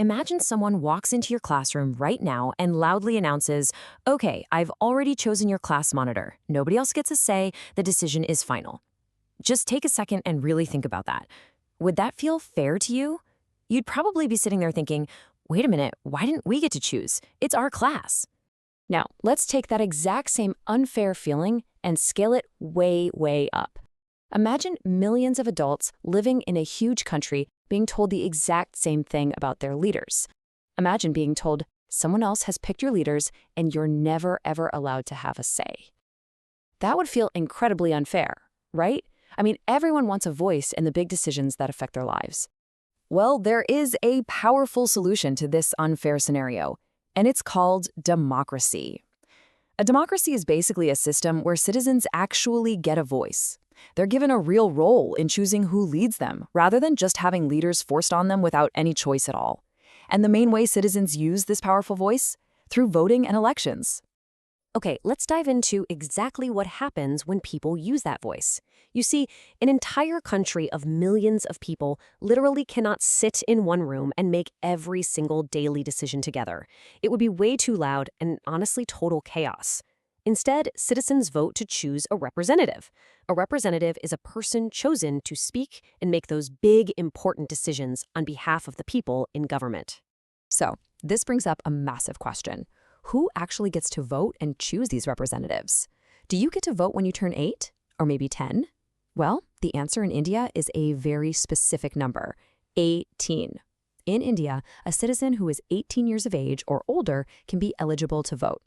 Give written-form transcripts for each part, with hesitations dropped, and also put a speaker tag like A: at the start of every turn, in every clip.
A: Imagine someone walks into your classroom right now and loudly announces, "Okay, I've already chosen your class monitor. Nobody else gets a say. The decision is final." Just take a second and really think about that. Would that feel fair to you? You'd probably be sitting there thinking, "Wait a minute, why didn't we get to choose? It's our class." Now, let's take that exact same unfair feeling and scale it way, way up. Imagine millions of adults living in a huge country being told the exact same thing about their leaders. Imagine being told someone else has picked your leaders and you're never, ever allowed to have a say. That would feel incredibly unfair, right? I mean, everyone wants a voice in the big decisions that affect their lives. Well, there is a powerful solution to this unfair scenario, and it's called democracy. A democracy is basically a system where citizens actually get a voice. They're given a real role in choosing who leads them, rather than just having leaders forced on them without any choice at all. And the main way citizens use this powerful voice? Through voting and elections. Okay, let's dive into exactly what happens when people use that voice. You see, an entire country of millions of people literally cannot sit in one room and make every single daily decision together. It would be way too loud and honestly total chaos. Instead, citizens vote to choose a representative. A representative is a person chosen to speak and make those big, important decisions on behalf of the people in government. So, this brings up a massive question. Who actually gets to vote and choose these representatives? Do you get to vote when you turn 8? Or maybe 10? Well, the answer in India is a very specific number, 18. In India, a citizen who is 18 years of age or older can be eligible to vote.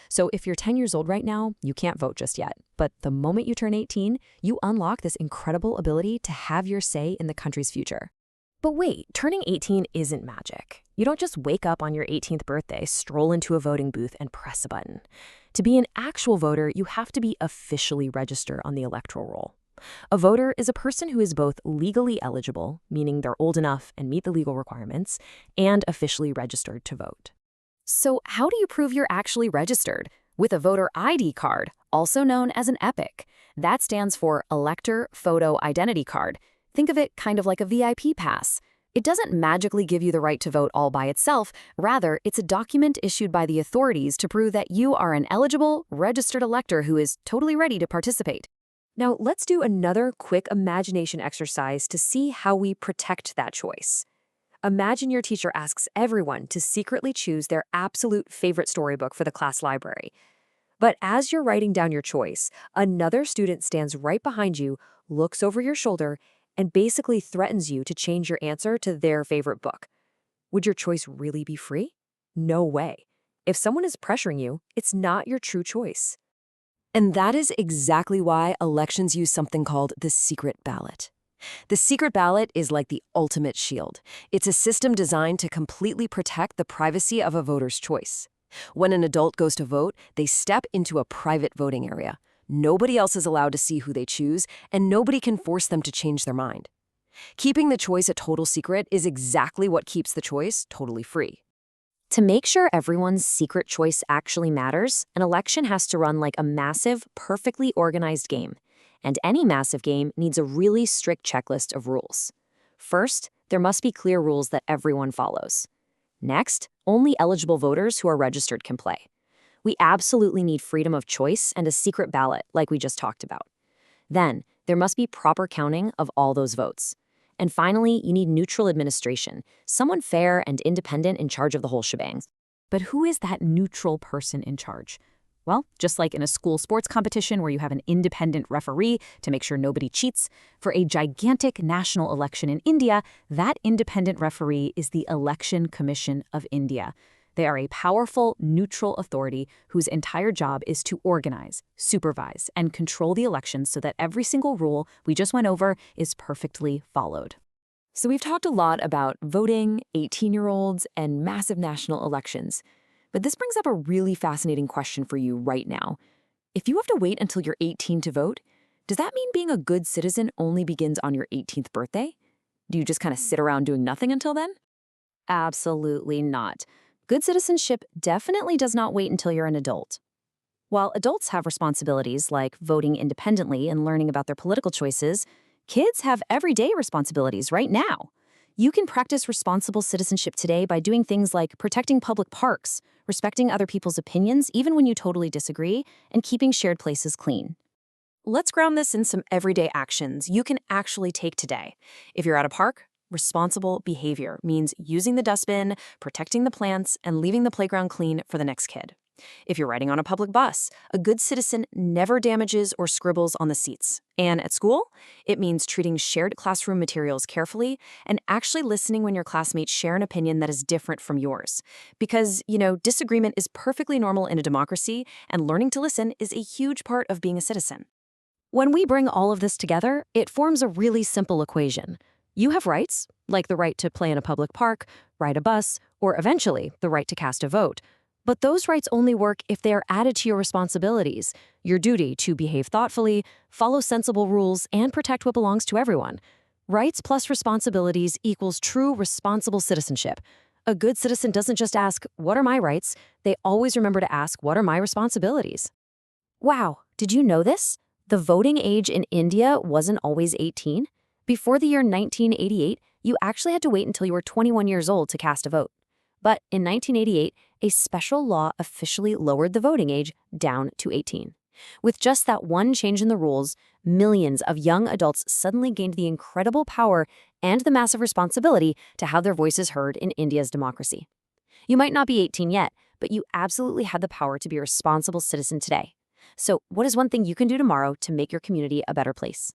A: So if you're 10 years old right now, you can't vote just yet. But the moment you turn 18, you unlock this incredible ability to have your say in the country's future. But wait, turning 18 isn't magic. You don't just wake up on your 18th birthday, stroll into a voting booth, and press a button. To be an actual voter, you have to be officially registered on the electoral roll. A voter is a person who is both legally eligible, meaning they're old enough and meet the legal requirements, and officially registered to vote. So how do you prove you're actually registered? With a voter ID card, also known as an EPIC. That stands for Elector Photo Identity Card. Think of it kind of like a VIP pass. It doesn't magically give you the right to vote all by itself. Rather, it's a document issued by the authorities to prove that you are an eligible, registered elector who is totally ready to participate. Now, let's do another quick imagination exercise to see how we protect that choice. Imagine your teacher asks everyone to secretly choose their absolute favorite storybook for the class library. But as you're writing down your choice, another student stands right behind you, looks over your shoulder, and basically threatens you to change your answer to their favorite book. Would your choice really be free? No way. If someone is pressuring you, it's not your true choice. And that is exactly why elections use something called the secret ballot. The secret ballot is like the ultimate shield. It's a system designed to completely protect the privacy of a voter's choice. When an adult goes to vote, they step into a private voting area. Nobody else is allowed to see who they choose, and nobody can force them to change their mind. Keeping the choice a total secret is exactly what keeps the choice totally free. To make sure everyone's secret choice actually matters, an election has to run like a massive, perfectly organized game. And any massive game needs a really strict checklist of rules. First, there must be clear rules that everyone follows. Next, only eligible voters who are registered can play. We absolutely need freedom of choice and a secret ballot, like we just talked about. Then, there must be proper counting of all those votes. And finally, you need neutral administration, someone fair and independent in charge of the whole shebang. But who is that neutral person in charge? Well, just like in a school sports competition where you have an independent referee to make sure nobody cheats, for a gigantic national election in India, that independent referee is the Election Commission of India. They are a powerful, neutral authority whose entire job is to organize, supervise, and control the elections so that every single rule we just went over is perfectly followed. So we've talked a lot about voting, 18-year-olds, and massive national elections. But this brings up a really fascinating question for you right now. If you have to wait until you're 18 to vote, does that mean being a good citizen only begins on your 18th birthday? Do you just kind of sit around doing nothing until then? Absolutely not. Good citizenship definitely does not wait until you're an adult. While adults have responsibilities like voting independently and learning about their political choices, kids have everyday responsibilities right now. You can practice responsible citizenship today by doing things like protecting public parks, respecting other people's opinions even when you totally disagree, and keeping shared places clean. Let's ground this in some everyday actions you can actually take today. If you're at a park, responsible behavior means using the dustbin, protecting the plants, and leaving the playground clean for the next kid. If you're riding on a public bus, a good citizen never damages or scribbles on the seats. And at school, it means treating shared classroom materials carefully and actually listening when your classmates share an opinion that is different from yours. Because, disagreement is perfectly normal in a democracy, and learning to listen is a huge part of being a citizen. When we bring all of this together, it forms a really simple equation. You have rights, like the right to play in a public park, ride a bus, or eventually, the right to cast a vote. But those rights only work if they are added to your responsibilities, your duty to behave thoughtfully, follow sensible rules, and protect what belongs to everyone. Rights plus responsibilities equals true responsible citizenship. A good citizen doesn't just ask, "What are my rights?" They always remember to ask, "What are my responsibilities?" Wow, did you know this? The voting age in India wasn't always 18. Before the year 1988, you actually had to wait until you were 21 years old to cast a vote. But in 1988, a special law officially lowered the voting age down to 18. With just that one change in the rules, millions of young adults suddenly gained the incredible power and the massive responsibility to have their voices heard in India's democracy. You might not be 18 yet, but you absolutely have the power to be a responsible citizen today. So, what is one thing you can do tomorrow to make your community a better place?